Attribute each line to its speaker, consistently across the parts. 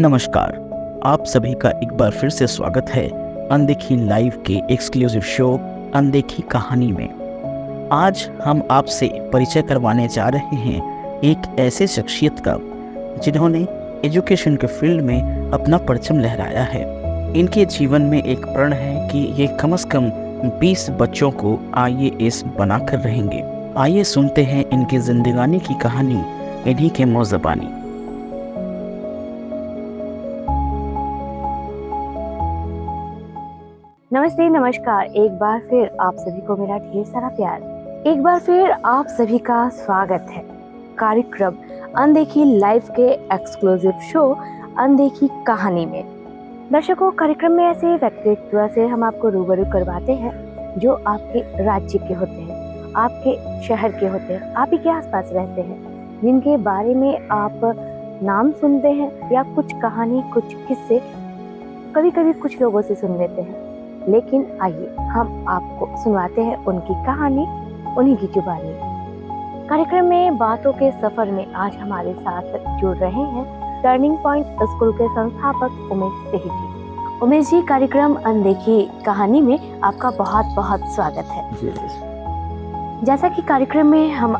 Speaker 1: नमस्कार। आप सभी का एक बार फिर से स्वागत है अनदेखी लाइव के एक्सक्लूसिव शो अनदेखी कहानी में। आज हम आपसे परिचय करवाने जा रहे हैं एक ऐसे शख्सियत का जिन्होंने एजुकेशन के फील्ड में अपना परचम लहराया है। इनके जीवन में एक प्रण है कि ये कम से कम 20 बच्चों को IAS बनाकर रहेंगे। आइए सुनते हैं इनकी जिंदगानी की कहानी इन्हीं के मुँह ज़बानी।
Speaker 2: नमस्ते, नमस्कार। एक बार फिर आप सभी को मेरा ढेर सारा प्यार। एक बार फिर आप सभी का स्वागत है कार्यक्रम अनदेखी लाइव के एक्सक्लूसिव शो अनदेखी कहानी में। दर्शकों, कार्यक्रम में ऐसे व्यक्तित्व से हम आपको रूबरू करवाते हैं जो आपके राज्य के होते हैं, आपके शहर के होते हैं, आप ही के आसपास रहते हैं, जिनके बारे में आप नाम सुनते हैं या कुछ कहानी, कुछ किस्से कभी कभी कुछ लोगों से सुन लेते हैं। लेकिन आइए हम आपको सुनवाते हैं उनकी कहानी उन्हीं की जुबानी। कार्यक्रम में बातों के सफर में आज हमारे साथ जुड़ रहे हैं टर्निंग पॉइंट स्कूल के संस्थापक उमेश सिंह जी। उमेश जी, कार्यक्रम अनदेखी कहानी में आपका बहुत बहुत स्वागत है। जैसा कि कार्यक्रम में हम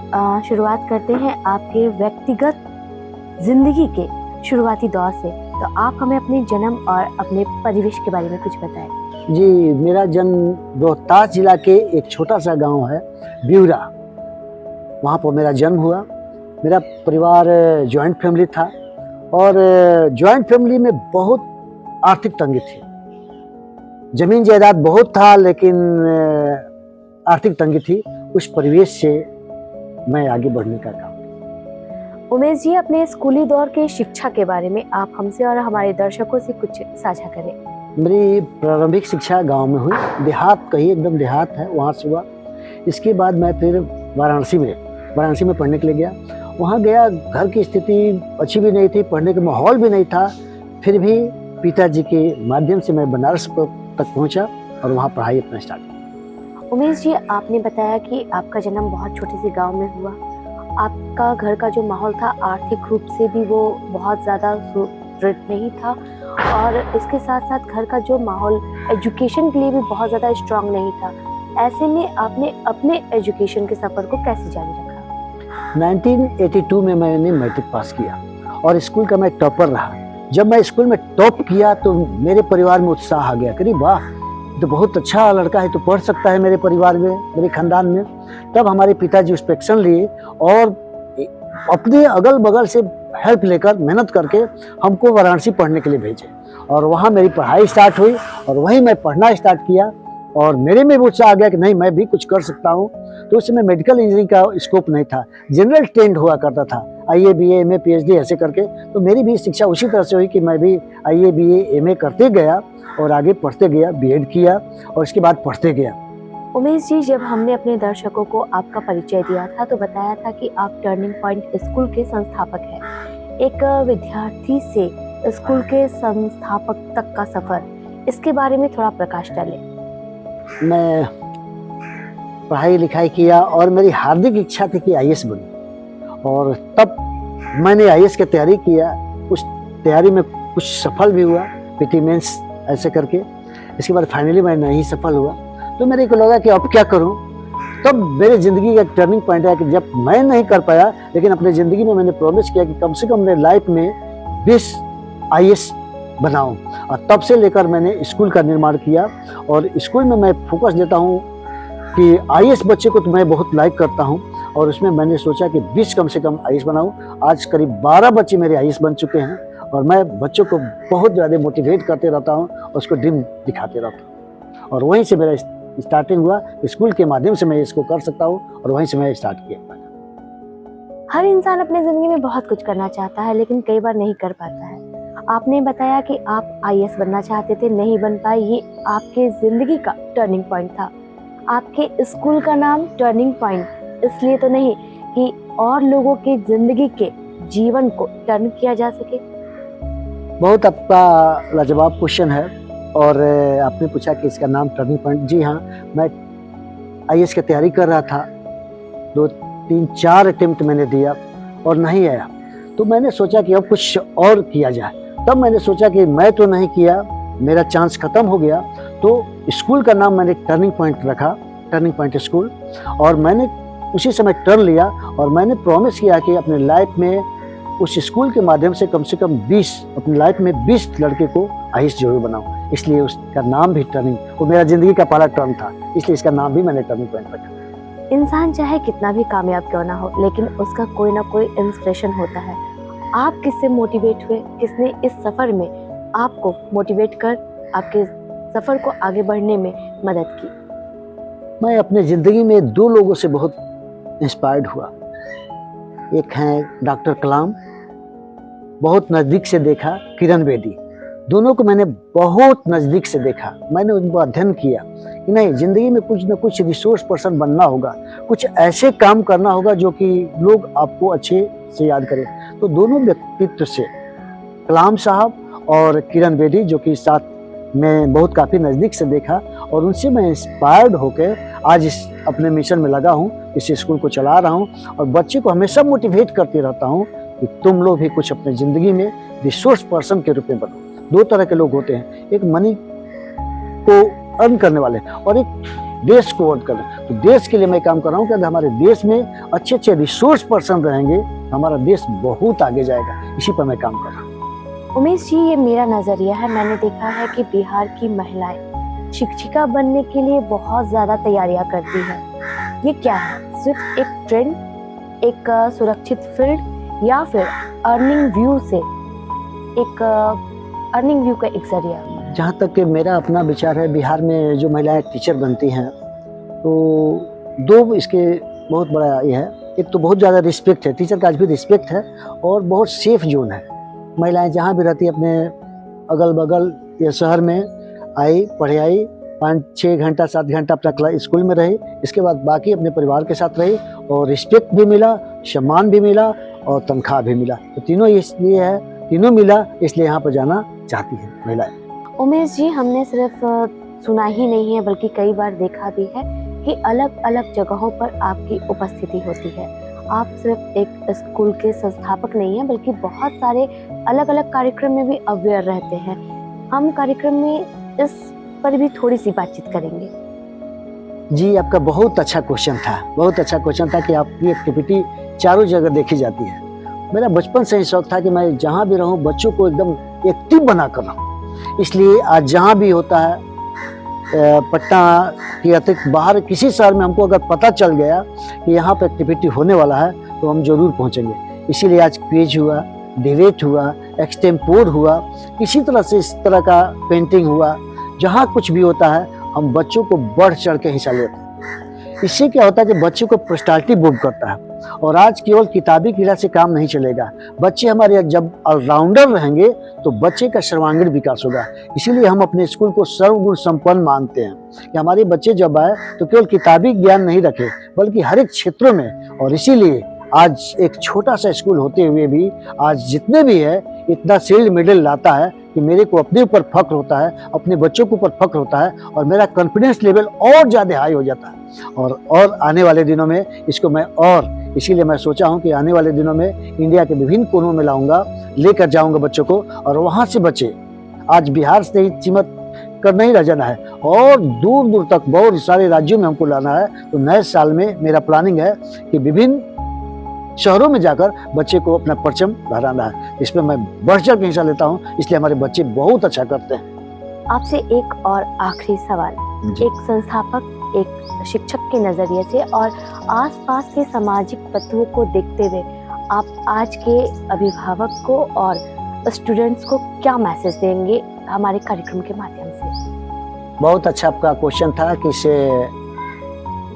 Speaker 2: शुरुआत करते हैं आपके व्यक्तिगत जिंदगी के शुरुआती दौर से, तो आप हमें अपने जन्म और अपने परिवेश के बारे में कुछ बताएं।
Speaker 3: जी, मेरा जन्म रोहतास जिला के एक छोटा सा गांव है ब्यूरा, वहाँ पर मेरा जन्म हुआ। मेरा परिवार जॉइंट फैमिली था और जॉइंट फैमिली में बहुत आर्थिक तंगी थी। जमीन जायदाद बहुत था लेकिन आर्थिक तंगी थी। उस परिवेश से मैं आगे बढ़ने का काम।
Speaker 2: उमेश जी, अपने स्कूली दौर के शिक्षा के बारे में आप हमसे और हमारे दर्शकों से कुछ साझा करें।
Speaker 3: मेरी प्रारंभिक शिक्षा गांव में हुई, देहात कहीं एकदम देहात है, वहाँ से हुआ। इसके बाद मैं फिर वाराणसी में पढ़ने के लिए गया। वहाँ गया, घर की स्थिति अच्छी भी नहीं थी, पढ़ने का माहौल भी नहीं था। फिर भी पिताजी के माध्यम से मैं बनारस तक पहुँचा और वहाँ पढ़ाई अपना स्टार्ट किया।
Speaker 2: उमेश जी, आपने बताया कि आपका जन्म बहुत छोटे से गाँव में हुआ। आपका घर का जो माहौल था आर्थिक रूप से भी वो बहुत ज़्यादा सुदृढ़ नहीं था और इसके साथ साथ घर का जो माहौल एजुकेशन के लिए भी बहुत ज़्यादा स्ट्रांग नहीं था। ऐसे में आपने अपने एजुकेशन के सफ़र को कैसे जारी रखा?
Speaker 3: 1982 में मैंने मैट्रिक पास किया और स्कूल का मैं टॉपर रहा। जब मैं स्कूल में टॉप किया तो मेरे परिवार में उत्साह आ गया कि वाह, तो बहुत अच्छा लड़का है, तो पढ़ सकता है मेरे परिवार में, मेरे खानदान में। तब हमारे पिताजी उस पर एक्शन लिए और अपने अगल बगल से हेल्प लेकर मेहनत करके हमको वाराणसी पढ़ने के लिए भेजे और वहाँ मेरी पढ़ाई स्टार्ट हुई और वहीं मैं पढ़ना स्टार्ट किया और मेरे में भी उत्साह आ गया कि नहीं, मैं भी कुछ कर सकता हूँ। तो उस समय मेडिकल इंजीनियरिंग का स्कोप नहीं था, जनरल ट्रेंड हुआ करता था, IA BA MA PhD ऐसे करके। तो मेरी भी शिक्षा उसी तरह से हुई कि मैं भी IA BA MA करते गया और आगे पढ़ते गया, B.Ed किया और इसके बाद पढ़ते गया।
Speaker 2: उमेश जी, जब हमने अपने दर्शकों को आपका परिचय दिया था तो बताया था कि आप टर्निंग पॉइंट स्कूल के संस्थापक हैं। एक विद्यार्थी से स्कूल के संस्थापक तक का सफर, इसके बारे में थोड़ा प्रकाश डालें।
Speaker 3: मैं पढ़ाई लिखाई किया और मेरी हार्दिक इच्छा थी कि IAS बनूं और तब मैंने IAS की तैयारी किया। उस तैयारी में कुछ सफल भी हुआ, PT मेंस ऐसे करके। इसके बाद फाइनली मैं नहीं सफल हुआ तो मेरे को लगा कि अब क्या करूं। तब मेरे ज़िंदगी का एक टर्निंग पॉइंट है कि जब मैं नहीं कर पाया लेकिन अपने ज़िंदगी में मैंने प्रॉमिस किया कि कम से कम मेरे लाइफ में 20 IAS बनाऊं। और तब से लेकर मैंने स्कूल का निर्माण किया और स्कूल में मैं फोकस देता हूं कि IAS बच्चे को तो मैं बहुत लाइक करता हूं और उसमें मैंने सोचा कि 20 कम से कम IAS बनाऊं। आज करीब 12 बच्चे मेरे IAS बन चुके हैं और मैं बच्चों को बहुत ज़्यादा मोटिवेट करते रहता हूँ और उसको ड्रीम दिखाते रहता हूँ। और वहीं से मेरा स्टार्टिंग हुआ, स्कूल के माध्यम से मैं इसको कर सकता हूँ और वहीं से मैं स्टार्ट किया।
Speaker 2: हर इंसान अपने ज़िंदगी में बहुत कुछ करना चाहता है लेकिन कई बार नहीं कर पाता है। आपने बताया कि आप IAS बनना चाहते थे, नहीं बन पाए। ये आपके ज़िंदगी का टर्निंग पॉइंट था। आपके स्कूल का नाम टर्निंग पॉइंट इसलिए तो नहीं कि और लोगों की ज़िंदगी के जीवन को टर्न किया जा सके?
Speaker 3: बहुत आपका लाजवाब क्वेश्चन है और आपने पूछा कि इसका नाम टर्निंग पॉइंट। जी हाँ, मैं IAS की तैयारी कर रहा था, 2 3 4 अटेम्प्ट मैंने दिया और नहीं आया। तो मैंने सोचा कि अब कुछ और किया जाए तब मैंने सोचा कि मैं तो नहीं किया, मेरा चांस खत्म हो गया। तो स्कूल का नाम मैंने टर्निंग पॉइंट रखा, टर्निंग पॉइंट स्कूल, और मैंने उसी समय टर्न लिया और मैंने प्रॉमिस किया कि अपने लाइफ में उस स्कूल के माध्यम से कम 20 अपनी लाइफ में 20 लड़के को आईएएस जरूर बनाऊं। इसलिए उसका नाम भी टर्निंग, वो मेरा जिंदगी का पहला टर्न था, इसलिए इसका नाम भी मैंने टर्निंग पॉइंट रखा।
Speaker 2: इंसान चाहे कितना भी कामयाब क्यों ना हो, लेकिन उसका कोई ना कोई इंस्पिरेशन होता है। आप किससे मोटिवेट हुए? किसने इस सफर में आपको मोटिवेट कर आपके सफर को आगे बढ़ने में मदद की?
Speaker 3: मैं अपने ज़िंदगी में 2 लोगों से बहुत इंस्पायर्ड हुआ। एक हैं डॉक्टर कलाम, बहुत नज़दीक से देखा, किरण बेदी, दोनों को मैंने बहुत नज़दीक से देखा। मैंने उनको अध्ययन किया कि नहीं, ज़िंदगी में कुछ न कुछ रिसोर्स पर्सन बनना होगा, कुछ ऐसे काम करना होगा जो कि लोग आपको अच्छे से याद करें। तो दोनों व्यक्तित्व से, कलाम साहब और किरण बेदी, जो कि साथ में बहुत काफ़ी नज़दीक से देखा, और उनसे मैं इंस्पायर्ड होकर आज इस अपने मिशन में लगा हूँ, इस स्कूल को चला रहा हूँ और बच्चे को हमेशा मोटिवेट करते रहता हूँ कि तुम लोग भी कुछ अपने ज़िंदगी में रिसोर्स पर्सन के रूप में बनो। 2 तरह के लोग होते हैं, एक मनी को अर्न करने वाले और एक देश को अर्न करने। तो देश के लिए मैं काम कर रहा हूँ कि अगर हमारे देश में अच्छे अच्छे रिसोर्स पर्सन रहेंगे, हमारा देश बहुत आगे जाएगा। इसी पर मैं काम कर रहा हूँ।
Speaker 2: उमेश जी, ये मेरा नज़रिया है। मैंने देखा है कि बिहार की महिलाएं शिक्षिका बनने के लिए बहुत ज़्यादा तैयारियां करती हैं। ये क्या है? सिर्फ एक ट्रेंड, एक सुरक्षित फील्ड, या फिर अर्निंग व्यू से एक अर्निंग व्यू का एक जरिया?
Speaker 3: जहाँ तक कि मेरा अपना विचार है, बिहार में जो महिलाएं टीचर बनती हैं तो 2 इसके बहुत बड़ा ये है। एक तो बहुत ज़्यादा रिस्पेक्ट है, टीचर का आज भी रिस्पेक्ट है, और बहुत सेफ जोन है। महिलाएं जहाँ भी रहती अपने अगल बगल या शहर में आई, पढ़े आई, 5-6 घंटा 7 घंटा अपना स्कूल में रही, इसके बाद बाकी अपने परिवार के साथ रही, और रिस्पेक्ट भी मिला, सम्मान भी मिला और तनख्वाह भी मिला। तो तीनों इसलिए है, तीनों मिला, इसलिए यहाँ पर जाना चाहती है महिलाएं।
Speaker 2: उमेश जी, हमने सिर्फ सुना ही नहीं है बल्कि कई बार देखा भी है कि अलग अलग जगहों पर आपकी उपस्थिति होती है। आप सिर्फ एक स्कूल के संस्थापक नहीं हैं, बल्कि बहुत सारे अलग अलग कार्यक्रम में भी अवेयर रहते हैं। हम कार्यक्रम में इस पर भी थोड़ी सी बातचीत करेंगे।
Speaker 3: जी, आपका बहुत अच्छा क्वेश्चन था, बहुत अच्छा क्वेश्चन था कि आपकी एक्टिविटी चारों जगह देखी जाती है। मेरा बचपन से ही शौक था कि मैं जहाँ भी रहूँ बच्चों को एकदम एक्टिव बना कर रहूँ। इसलिए आज जहाँ भी होता है, पटना की अतिरिक्त बाहर किसी शहर में हमको अगर पता चल गया कि यहाँ पर एक्टिविटी होने वाला है तो हम जरूर पहुँचेंगे। इसीलिए आज क्विज हुआ, डिबेट हुआ, एक्सटेम्पोर हुआ, इसी तरह से इस तरह का पेंटिंग हुआ। जहाँ कुछ भी होता है हम बच्चों को बढ़ चढ़ के हिस्सा लेते हैं। इससे क्या होता है कि बच्चों को पर्सनालिटी बुक करता है, और आज केवल किताबी कीड़ा से काम नहीं चलेगा। बच्चे हमारे जब ऑलराउंडर रहेंगे तो बच्चे का सर्वांगीण विकास होगा। इसीलिए हम अपने स्कूल को सर्वगुण संपन्न मानते हैं कि हमारे बच्चे जब आए तो केवल किताबी ज्ञान नहीं रखे बल्कि हर एक क्षेत्रों में। और इसीलिए आज एक छोटा सा स्कूल होते हुए भी आज जितने भी है इतना सिल्ड मेडल लाता है कि मेरे को अपने ऊपर फक्र होता है, अपने बच्चों के ऊपर फक्र होता है, और मेरा कॉन्फिडेंस लेवल और ज़्यादा हाई हो जाता है। और आने वाले दिनों में इसको मैं, और इसीलिए मैं सोचा हूँ कि आने वाले दिनों में इंडिया के विभिन्न कोनों में लाऊंगा, लेकर जाऊंगा बच्चों को, और वहाँ से बच्चे आज बिहार से ही चिमट कर नहीं रह जाना है और दूर दूर तक बहुत सारे राज्यों में हमको लाना है। तो नए साल में मेरा प्लानिंग है कि विभिन्न शहरों में जाकर बच्चे को अपना परचम लहराना है। इसमें मैं बढ़ चढ़ के हिस्सा लेता हूँ, इसलिए हमारे बच्चे बहुत अच्छा करते हैं।
Speaker 2: आपसे एक और आखिरी सवाल, एक संस्थापक, एक शिक्षक के नजरिए से और आसपास के सामाजिक तत्वों को देखते हुए आप आज के अभिभावक को और स्टूडेंट्स को क्या मैसेज देंगे हमारे कार्यक्रम के माध्यम से?
Speaker 3: बहुत अच्छा आपका क्वेश्चन था कि इसे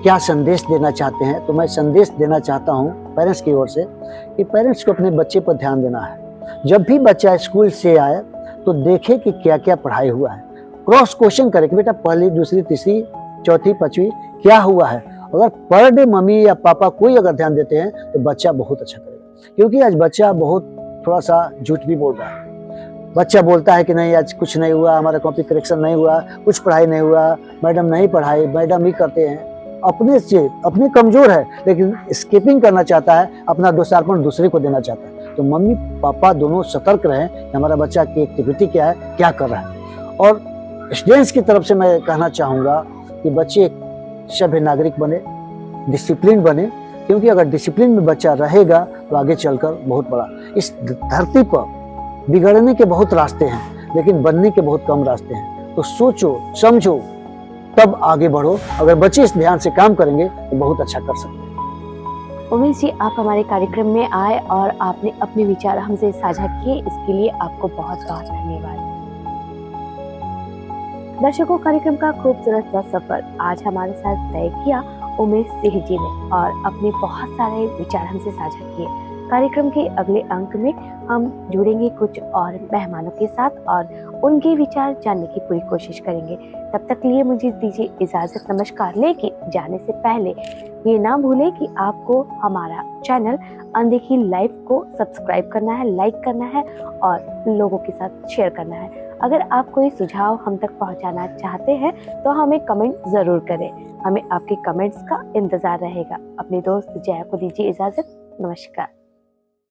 Speaker 3: क्या संदेश देना चाहते हैं। तो मैं संदेश देना चाहता हूँ पेरेंट्स की ओर से कि पेरेंट्स को अपने बच्चे पर ध्यान देना है। जब भी बच्चा स्कूल से आए तो देखे कि क्या क्या पढ़ाई हुआ है, क्रॉस क्वेश्चन करे कि बेटा पहली, दूसरी, तीसरी, चौथी, पांचवी क्या हुआ है। अगर पर डे मम्मी या पापा कोई अगर ध्यान देते हैं तो बच्चा बहुत अच्छा करेगा। क्योंकि आज बच्चा बहुत थोड़ा सा झूठ भी बोल रहा है। बच्चा बोलता है कि नहीं आज कुछ नहीं हुआ, हमारा कॉपी करेक्शन नहीं हुआ, कुछ पढ़ाई नहीं हुआ, मैडम नहीं पढ़ाई, मैडम ही करते हैं। अपने से अपने कमजोर है लेकिन स्किपिंग करना चाहता है, अपना दोषारोपण दूसरे को देना चाहता है। तो मम्मी पापा दोनों सतर्क रहें कि हमारा बच्चा की एक्टिविटी क्या है, क्या कर रहा है। और स्टूडेंट्स की तरफ से मैं कहना चाहूँगा कि बच्चे एक सभ्य नागरिक बने, डिसिप्लिन बने, क्योंकि अगर डिसिप्लिन में बच्चा रहेगा तो आगे चलकर बहुत बड़ा, इस धरती पर बिगड़ने के बहुत रास्ते हैं लेकिन बनने के बहुत कम रास्ते हैं। तो सोचो समझो तब आगे बढ़ो। अगर बच्चे इस ध्यान से काम करेंगे तो बहुत अच्छा कर सकते हैं।
Speaker 2: उमेश जी, आप हमारे कार्यक्रम में आए और आपने अपने विचार हमसे साझा किए, इसके लिए आपको बहुत बहुत धन्यवाद। दर्शकों, कार्यक्रम का खूबसूरत सा सफर आज हमारे साथ तय किया उमेश सिंह जी ने और अपने बहुत सारे विचार हमसे साझा किए। कार्यक्रम के अगले अंक में हम जुड़ेंगे कुछ और मेहमानों के साथ और उनके विचार जानने की पूरी कोशिश करेंगे। तब तक लिए मुझे दीजिए इजाजत, नमस्कार। लेकिन जाने से पहले ये ना भूलें कि आपको हमारा चैनल अनदेखी लाइव को सब्सक्राइब करना है, लाइक करना है और लोगों के साथ शेयर करना है। अगर आप कोई सुझाव हम तक पहुंचाना चाहते हैं तो हमें कमेंट जरूर करें। हमें आपके कमेंट्स का इंतजार रहेगा। अपने दोस्त जया को दीजिए इजाजत, नमस्कार।